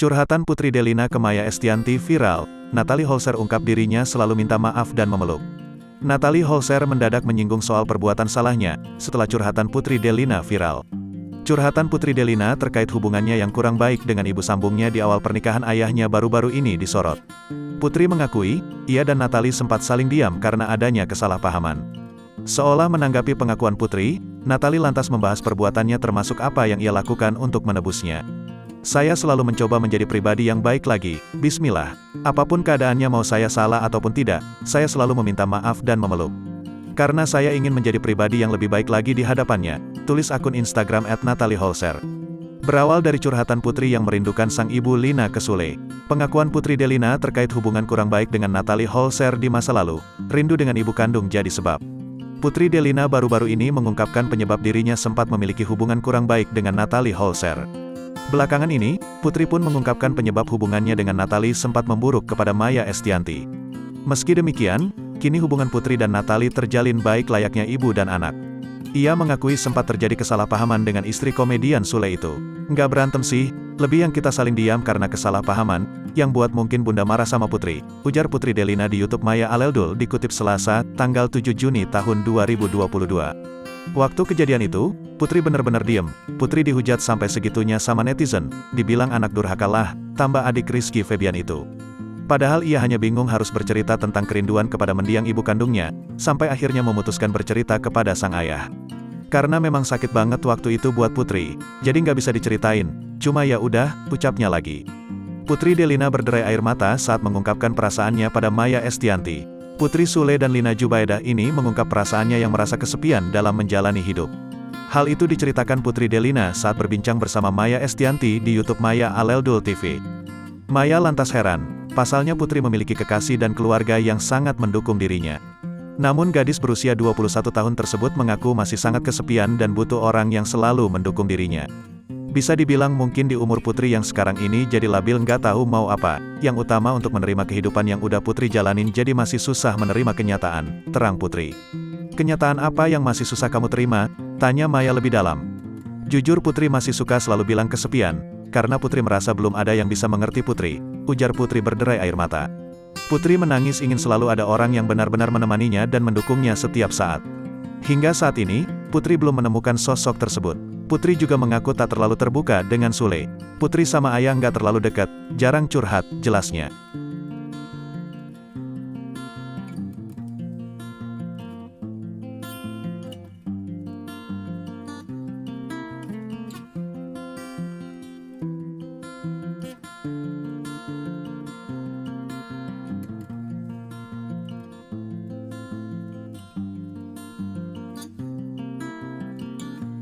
Curhatan Putri Delina ke Maya Estianty viral, Natalie Holzer ungkap dirinya selalu minta maaf dan memeluk. Natalie Holzer mendadak menyinggung soal perbuatan salahnya, setelah curhatan Putri Delina viral. Curhatan Putri Delina terkait hubungannya yang kurang baik dengan ibu sambungnya di awal pernikahan ayahnya baru-baru ini disorot. Putri mengakui, ia dan Natalie sempat saling diam karena adanya kesalahpahaman. Seolah menanggapi pengakuan Putri, Natalie lantas membahas perbuatannya termasuk apa yang ia lakukan untuk menebusnya. Saya selalu mencoba menjadi pribadi yang baik lagi, bismillah. Apapun keadaannya mau saya salah ataupun tidak, saya selalu meminta maaf dan memeluk. Karena saya ingin menjadi pribadi yang lebih baik lagi di hadapannya, tulis akun Instagram @NatalieHolzer. Berawal dari curhatan Putri yang merindukan sang ibu Lina Kesule, pengakuan Putri Delina terkait hubungan kurang baik dengan Natalie Holzer di masa lalu, rindu dengan ibu kandung jadi sebab. Putri Delina baru-baru ini mengungkapkan penyebab dirinya sempat memiliki hubungan kurang baik dengan Natalie Holzer. Belakangan ini, Putri pun mengungkapkan penyebab hubungannya dengan Natalie sempat memburuk kepada Maya Estianty. Meski demikian, kini hubungan Putri dan Natalie terjalin baik layaknya ibu dan anak. Ia mengakui sempat terjadi kesalahpahaman dengan istri komedian Sule itu. Nggak berantem sih, lebih yang kita saling diam karena kesalahpahaman, yang buat mungkin bunda marah sama Putri, ujar Putri Delina di YouTube Maya Aleldul dikutip Selasa, tanggal 7 Juni tahun 2022. Waktu kejadian itu, Putri benar-benar diem. Putri dihujat sampai segitunya sama netizen, dibilang anak durhaka lah, tambah adik Rizky Febian itu. Padahal ia hanya bingung harus bercerita tentang kerinduan kepada mendiang ibu kandungnya, sampai akhirnya memutuskan bercerita kepada sang ayah. Karena memang sakit banget waktu itu buat Putri, jadi nggak bisa diceritain, cuma ya udah, ucapnya lagi. Putri Delina berderai air mata saat mengungkapkan perasaannya pada Maya Estianty. Putri Sule dan Lina Jubaidah ini mengungkap perasaannya yang merasa kesepian dalam menjalani hidup. Hal itu diceritakan Putri Delina saat berbincang bersama Maya Estianty di YouTube Maya Aleldul TV. Maya lantas heran, pasalnya Putri memiliki kekasih dan keluarga yang sangat mendukung dirinya. Namun gadis berusia 21 tahun tersebut mengaku masih sangat kesepian dan butuh orang yang selalu mendukung dirinya. Bisa dibilang mungkin di umur Putri yang sekarang ini jadi labil nggak tahu mau apa, yang utama untuk menerima kehidupan yang udah Putri jalanin jadi masih susah menerima kenyataan, terang Putri. Kenyataan apa yang masih susah kamu terima? Tanya Maya lebih dalam. Jujur Putri masih suka selalu bilang kesepian, karena Putri merasa belum ada yang bisa mengerti Putri, ujar Putri berderai air mata. Putri menangis ingin selalu ada orang yang benar-benar menemaninya dan mendukungnya setiap saat. Hingga saat ini, Putri belum menemukan sosok tersebut. Putri juga mengaku tak terlalu terbuka dengan Sule. Putri sama ayah nggak terlalu dekat, jarang curhat, jelasnya.